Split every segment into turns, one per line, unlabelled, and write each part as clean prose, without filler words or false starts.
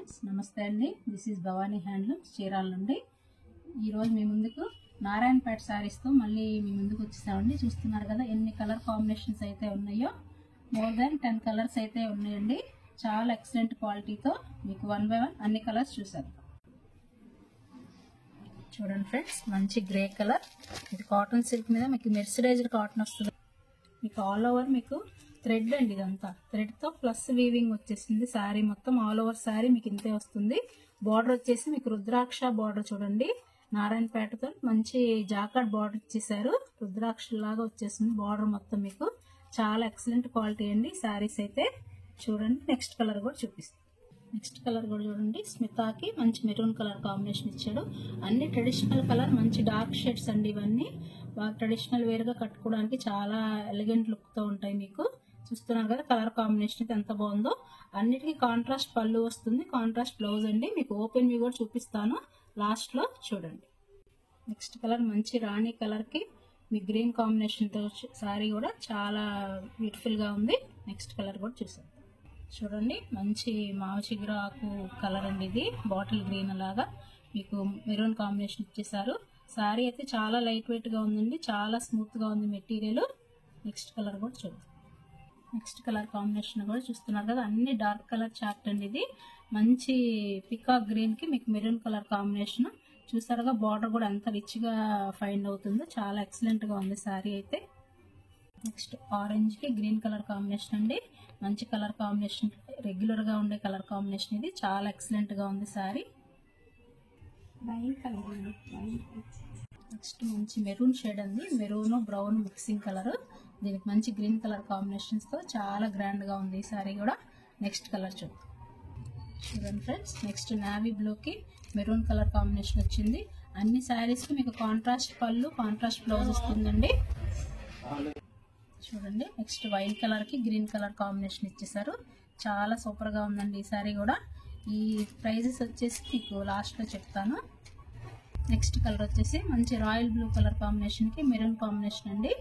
Friends నమస్తే అండి. This is Bhavani handlooms Chirala నుండి. ఈరోజు మీ ముందుకు నారాయణపేట శారీస్తో మళ్ళీ మీ ముందుకు వచ్చేసామండి. చూస్తున్నారు కదా ఎన్ని కలర్ కాంబినేషన్స్ అయితే ఉన్నాయో. మోర్ దాన్ 10 కలర్స్ అయితే ఉన్నాయండి. చాలా ఎక్సలెంట్ క్వాలిటీతో మీకు 1 by 1 అన్ని కలర్స్ చూసారు. చూడండి ఫ్రెండ్స్, మంచి గ్రే కలర్. ఇది కాటన్ సిల్క్ మీద మీకు మెర్సరైజ్డ్ కాటన్ వస్తుంది. మీకు ఆల్ ఓవర్ మీకు థ్రెడ్ అండి, ఇదంతా థ్రెడ్తో ప్లస్ వీవింగ్ వచ్చేసింది. శారీ మొత్తం ఆల్ ఓవర్ శారీ మీకు ఇంతే వస్తుంది. బార్డర్ వచ్చేసి మీకు రుద్రాక్ష బార్డర్ చూడండి, నారాయణపేటతో మంచి జాకార్డ్ బార్డర్ ఇచ్చేసారు. రుద్రాక్ష లాగా వచ్చేసింది బార్డర్ మొత్తం. మీకు చాలా ఎక్సలెంట్ క్వాలిటీ అండి శారీస్ అయితే. చూడండి నెక్స్ట్ కలర్ కూడా చూపిస్తాను. నెక్స్ట్ కలర్ కూడా చూడండి, స్మితాకి మంచి మెరూన్ కలర్ కాంబినేషన్ ఇచ్చాడు. అన్ని ట్రెడిషనల్ కలర్, మంచి డార్క్ షేడ్స్ అండి. ఇవన్నీ బాగా ట్రెడిషనల్ వేర్గా కట్టుకోవడానికి చాలా ఎలిగెంట్ లుక్తో ఉంటాయి. మీకు చూస్తున్నారు కదా కలర్ కాంబినేషన్ అయితే ఎంత బాగుందో. అన్నిటికీ కాంట్రాస్ట్ పళ్ళు వస్తుంది, కాంట్రాస్ట్ బ్లౌజ్ అండి. మీకు ఓపెన్ వ్యూ కూడా చూపిస్తాను లాస్ట్లో చూడండి. నెక్స్ట్ కలర్ మంచి రాణి కలర్కి మీ గ్రీన్ కాంబినేషన్తో శారీ కూడా చాలా బ్యూటిఫుల్గా ఉంది. నెక్స్ట్ కలర్ కూడా చూసాం. చూడండి మంచి మావ చిగురు ఆకు కలర్ అండి. ఇది బాటిల్ గ్రీన్ లాగా మీకు మెరూన్ కాంబినేషన్ ఇచ్చేసారు. శారీ అయితే చాలా లైట్ వెయిట్గా ఉందండి, చాలా స్మూత్గా ఉంది మెటీరియల్. నెక్స్ట్ కలర్ కూడా చూద్దాం. నెక్స్ట్ కలర్ కాంబినేషన్ కూడా చూస్తున్నారు కదా, అన్ని డార్క్ కలర్ చార్ట్ అండి. ఇది మంచి పికాక్ గ్రీన్కి మీకు మెరూన్ కలర్ కాంబినేషన్ చూసారుగా. బార్డర్ కూడా ఎంత రిచ్గా ఫైండ్ అవుతుందో, చాలా ఎక్సలెంట్గా ఉంది శారీ అయితే. నెక్స్ట్ ఆరెంజ్కి గ్రీన్ కలర్ కాంబినేషన్ అండి. మంచి కలర్ కాంబినేషన్, రెగ్యులర్గా ఉండే కలర్ కాంబినేషన్. ఇది చాలా ఎక్సలెంట్గా ఉంది శారీ. నెక్స్ట్ మంచి మెరూన్ షేడ్ అండి, మెరూన్ బ్రౌన్ మిక్సింగ్ కలర్. దీనికి మంచి గ్రీన్ కలర్ కాంబినేషన్స్తో చాలా గ్రాండ్గా ఉంది ఈ శారీ కూడా. నెక్స్ట్ కలర్ చూద్దాం. చూడండి ఫ్రెండ్స్, నెక్స్ట్ నావీ బ్లూకి మెరూన్ కలర్ కాంబినేషన్ వచ్చింది. అన్ని శారీస్కి మీకు కాంట్రాస్ట్ పళ్ళు, కాంట్రాస్ట్ బ్లౌజ్ వస్తుందండి. చూడండి నెక్స్ట్ వైట్ కలర్కి గ్రీన్ కలర్ కాంబినేషన్ ఇచ్చేసారు. చాలా సూపర్గా ఉందండి ఈ శారీ కూడా. ఈ ప్రైజెస్ వచ్చేసి మీకు లాస్ట్లో చెప్తాను. నెక్స్ట్ కలర్ వచ్చేసి మంచి రాయల్ బ్లూ కలర్ కాంబినేషన్కి మెరూన్ కాంబినేషన్ అండి.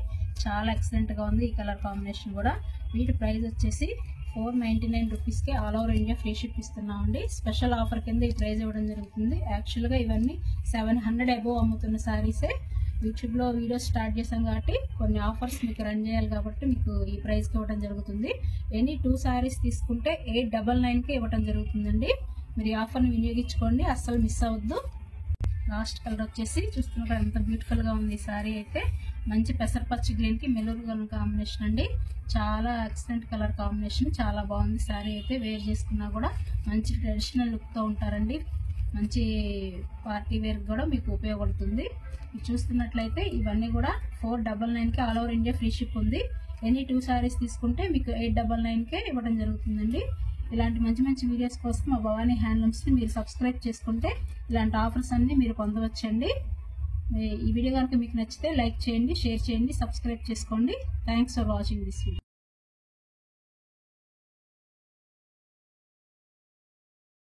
చాలా ఎక్సలెంట్గా ఉంది ఈ కలర్ కాంబినేషన్ కూడా. వీటి ప్రైస్ వచ్చేసి 499 రూపీస్కి all over India free ship ఇస్తున్నామండి. స్పెషల్ ఆఫర్ కింద ఈ ప్రైస్ ఇవ్వడం జరుగుతుంది. యాక్చువల్గా ఇవన్నీ 700 అబోవ్ అమ్ముతున్న శారీసే. యూట్యూబ్లో వీడియోస్ స్టార్ట్ చేసాం కాబట్టి కొన్ని ఆఫర్స్ మీకు రన్ చేయాలి కాబట్టి మీకు ఈ ప్రైస్కి ఇవ్వడం జరుగుతుంది. ఎనీ 2 శారీస్ తీసుకుంటే 899కి ఇవ్వడం జరుగుతుందండి. మీరు ఈ ఆఫర్ని వినియోగించుకోండి, అస్సలు మిస్ అవ్వద్దు. లాస్ట్ కలర్ వచ్చేసి చూస్తున్నప్పుడు ఎంత బ్యూటిఫుల్గా ఉంది ఈ శారీ అయితే. మంచి పెసరపచ్చి గ్రీన్కి మెరూన్ కలర్ కాంబినేషన్ అండి. చాలా ఎక్సలెంట్ కలర్ కాంబినేషన్, చాలా బాగుంది శారీ అయితే. వేర్ చేసుకున్నా కూడా మంచి ట్రెడిషనల్ లుక్తో ఉంటారండి. మంచి పార్టీ వేర్ కూడా మీకు ఉపయోగపడుతుంది. మీరు చూస్తున్నట్లయితే ఇవన్నీ కూడా 499కి all over India free ship ఉంది. ఎనీ 2 శారీస్ తీసుకుంటే మీకు 899కే ఇవ్వడం జరుగుతుందండి. ఇలాంటి మంచి మంచి వీడియోస్ కోసం మా భవానీ హ్యాండ్లూమ్స్ని మీరు సబ్స్క్రైబ్ చేసుకుంటే ఇలాంటి ఆఫర్స్ అన్ని మీరు పొందవచ్చండి. ఈ వీడియో కనుక మీకు నచ్చితే లైక్ చేయండి, షేర్ చేయండి, సబ్స్క్రైబ్ చేసుకోండి. Thanks for watching this video.